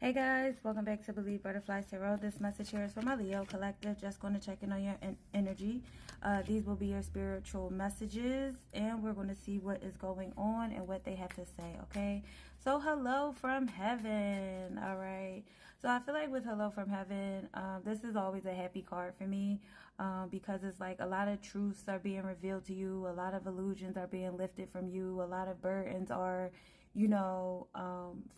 Hey guys, welcome back to Believe Butterfly Tarot. This message here is for my Leo collective. Just going to check in on your energy. These will be your spiritual messages, and we're going to see what is going on and what they have to say, okay? So, hello from heaven, all right? So, I feel like with hello from heaven, this is always a happy card for me because it's like a lot of truths are being revealed to you, a lot of illusions are being lifted from you, a lot of burdens are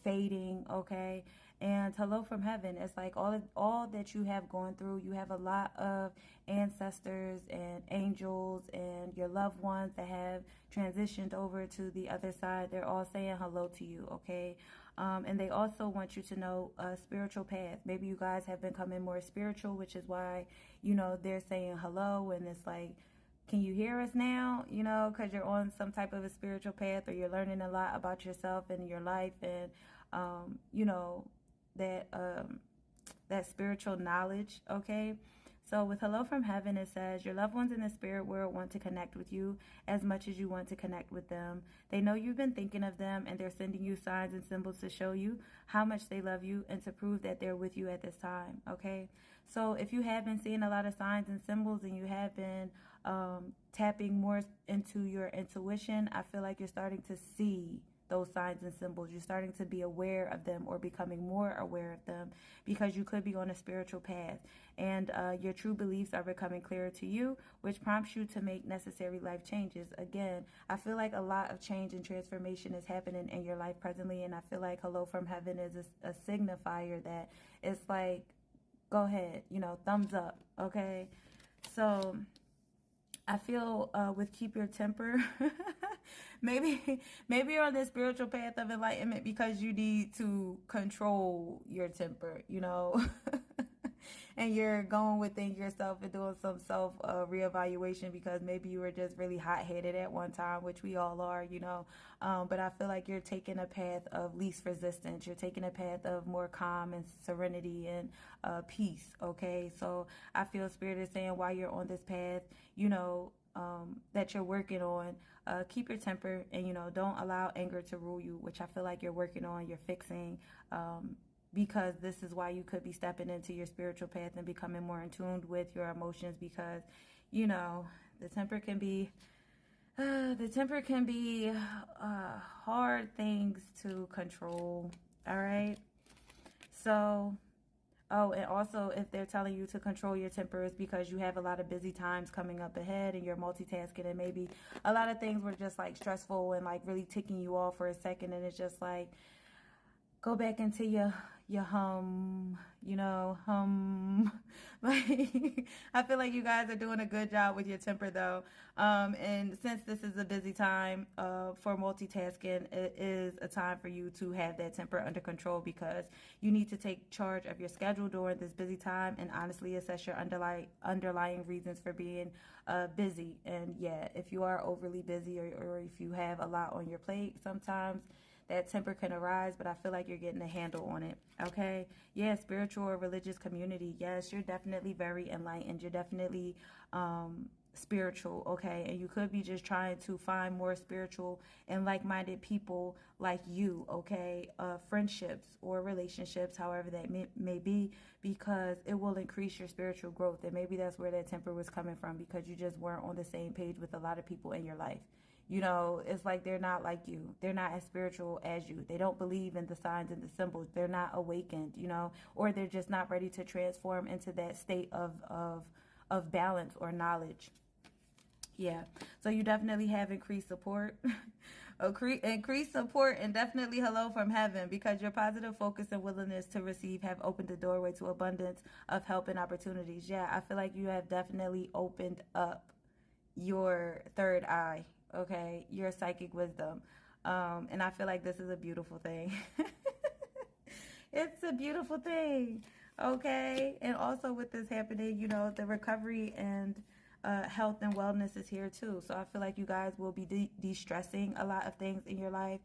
fading, okay? And hello from heaven, it's like all that you have gone through. You have a lot of ancestors and angels and your loved ones that have transitioned over to the other side. They're all saying hello to you, okay? And they also want you to know a spiritual path. Maybe you guys have been becoming more spiritual, which is why, they're saying hello, and it's like, can you hear us now? Because you're on some type of a spiritual path, or you're learning a lot about yourself and your life, and that spiritual knowledge, okay? So with hello from heaven, it says your loved ones in the spirit world want to connect with you as much as you want to connect with them. They know you've been thinking of them, and they're sending you signs and symbols to show you how much they love you and to prove that they're with you at this time, okay? So if you have been seeing a lot of signs and symbols, and you have been tapping more into your intuition, I feel like you're starting to see those signs and symbols. You're starting to be aware of them, or becoming more aware of them, because you could be on a spiritual path, and your true beliefs are becoming clearer to you, which prompts you to make necessary life changes. Again, I feel like a lot of change and transformation is happening in your life presently, and I feel like hello from heaven is a signifier that it's like, go ahead, thumbs up, okay? So I feel with keep your temper, maybe you're on this spiritual path of enlightenment because you need to control your temper, and you're going within yourself and doing some self reevaluation, because maybe you were just really hot-headed at one time, which we all are, but I feel like you're taking a path of least resistance. You're taking a path of more calm and serenity and peace, okay? So I feel Spirit is saying while you're on this path, that you're working on, keep your temper, and don't allow anger to rule you, which I feel like you're working on, you're fixing, because this is why you could be stepping into your spiritual path and becoming more in tune with your emotions, because the temper can be hard things to control. All right, so oh, and also, if they're telling you to control your temper, is because you have a lot of busy times coming up ahead, and you're multitasking, and maybe a lot of things were just like stressful and like really ticking you off for a second, and it's just like, go back into your hum, like, I feel like you guys are doing a good job with your temper, though. And since this is a busy time for multitasking, it is a time for you to have that temper under control, because you need to take charge of your schedule during this busy time, and honestly assess your underlying reasons for being busy. And yeah, if you are overly busy, or if you have a lot on your plate, sometimes that temper can arise, but I feel like you're getting a handle on it, okay? Yeah, spiritual or religious community. Yes, you're definitely very enlightened. You're definitely spiritual, okay? And you could be just trying to find more spiritual and like-minded people like you, okay? Friendships or relationships, however that may be, because it will increase your spiritual growth. And maybe that's where that temper was coming from, because you just weren't on the same page with a lot of people in your life. It's like they're not like you. They're not as spiritual as you. They don't believe in the signs and the symbols. They're not awakened, or they're just not ready to transform into that state of balance or knowledge. Yeah, so you definitely have increased support. Increased support, and definitely hello from heaven, because your positive focus and willingness to receive have opened the doorway to abundance of help and opportunities. Yeah, I feel like you have definitely opened up your third eye, okay, your psychic wisdom, and I feel like this is a beautiful thing. It's a beautiful thing, okay? And also with this happening, the recovery and health and wellness is here too. So I feel like you guys will be de-stressing a lot of things in your life,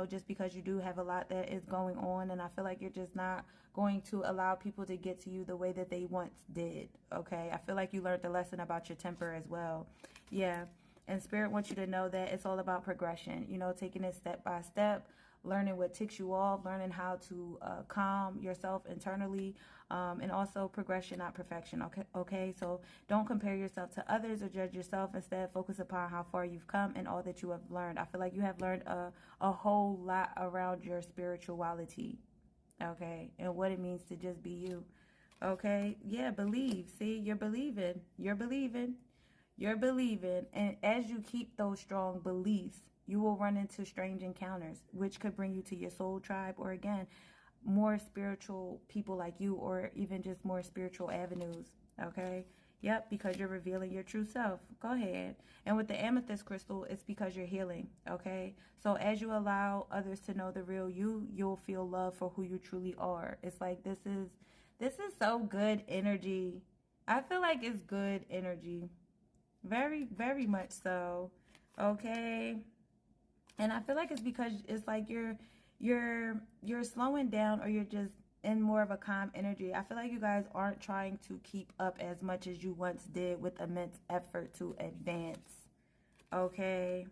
just because you do have a lot that is going on. And I feel like you're just not going to allow people to get to you the way that they once did, okay? I feel like you learned the lesson about your temper as well. Yeah. And Spirit wants you to know that it's all about progression, taking it step by step, learning what ticks you off, learning how to calm yourself internally, and also progression, not perfection. Okay. So don't compare yourself to others or judge yourself. Instead, focus upon how far you've come and all that you have learned. I feel like you have learned a whole lot around your spirituality. Okay, and what it means to just be you. Okay, yeah, believe. See, you're believing. You're believing. You're believing. And as you keep those strong beliefs, you will run into strange encounters, which could bring you to your soul tribe, or again, more spiritual people like you, or even just more spiritual avenues. Okay. Yep, because you're revealing your true self. Go ahead. And with the amethyst crystal, it's because you're healing. Okay. So as you allow others to know the real you, you'll feel love for who you truly are. It's like this is so good energy. I feel like it's good energy. Very, very much so. Okay. And I feel like it's because it's like you're slowing down, or you're just in more of a calm energy. I feel like you guys aren't trying to keep up as much as you once did with immense effort to advance. Okay.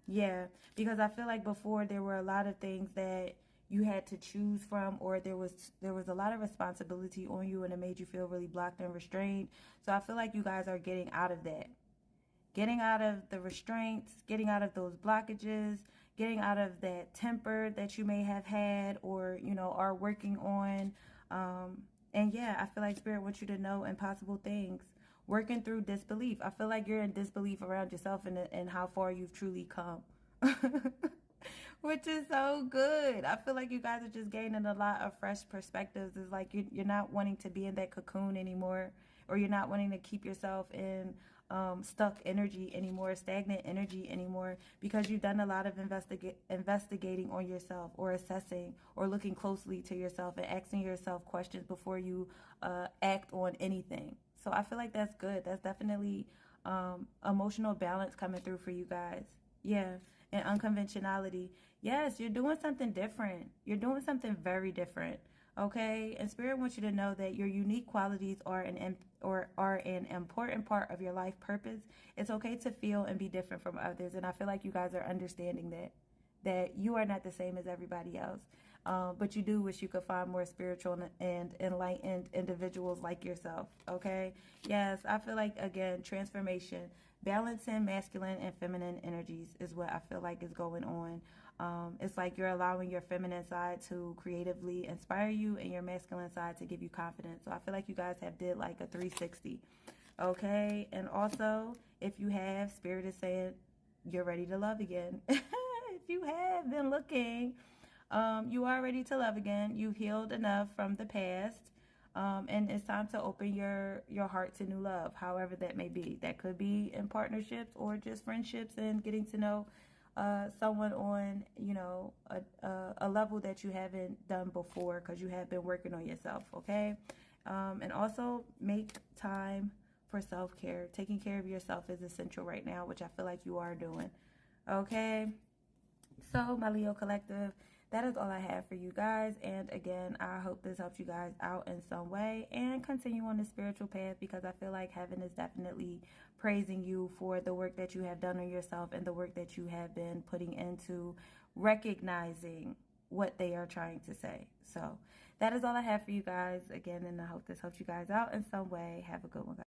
Yeah, because I feel like before there were a lot of things that you had to choose from, or there was a lot of responsibility on you, and it made you feel really blocked and restrained. So I feel like you guys are getting out of that. Getting out of the restraints, getting out of those blockages, getting out of that temper that you may have had, or, are working on. And yeah, I feel like Spirit wants you to know impossible things. Working through disbelief. I feel like you're in disbelief around yourself and how far you've truly come. Which is so good. I feel like you guys are just gaining a lot of fresh perspectives. It's like you're not wanting to be in that cocoon anymore, or you're not wanting to keep yourself in stuck energy anymore, stagnant energy anymore, because you've done a lot of investigating on yourself, or assessing, or looking closely to yourself and asking yourself questions before you act on anything. So I feel like that's good. That's definitely emotional balance coming through for you guys. Yeah. And unconventionality. Yes, you're doing something different. You're doing something very different. Okay, and Spirit wants you to know that your unique qualities are an important part of your life purpose. It's okay to feel and be different from others, and I feel like you guys are understanding that you are not the same as everybody else. But you do wish you could find more spiritual and enlightened individuals like yourself. Okay, yes, I feel like, again, transformation, balancing masculine and feminine energies is what I feel like is going on. It's like you're allowing your feminine side to creatively inspire you, and your masculine side to give you confidence. So I feel like you guys have did like a 360. Okay. And also, if you have, Spirit is saying you're ready to love again. If you have been looking, you are ready to love again. You've healed enough from the past. And it's time to open your heart to new love, however that may be. That could be in partnerships, or just friendships, and getting to know someone on, a level that you haven't done before, because you have been working on yourself. Okay. And also make time for self-care. Taking care of yourself is essential right now, which I feel like you are doing. Okay. So, my Leo Collective, that is all I have for you guys. And again, I hope this helps you guys out in some way, and continue on the spiritual path, because I feel like heaven is definitely praising you for the work that you have done on yourself, and the work that you have been putting into recognizing what they are trying to say. So that is all I have for you guys again, and I hope this helps you guys out in some way. Have a good one, guys.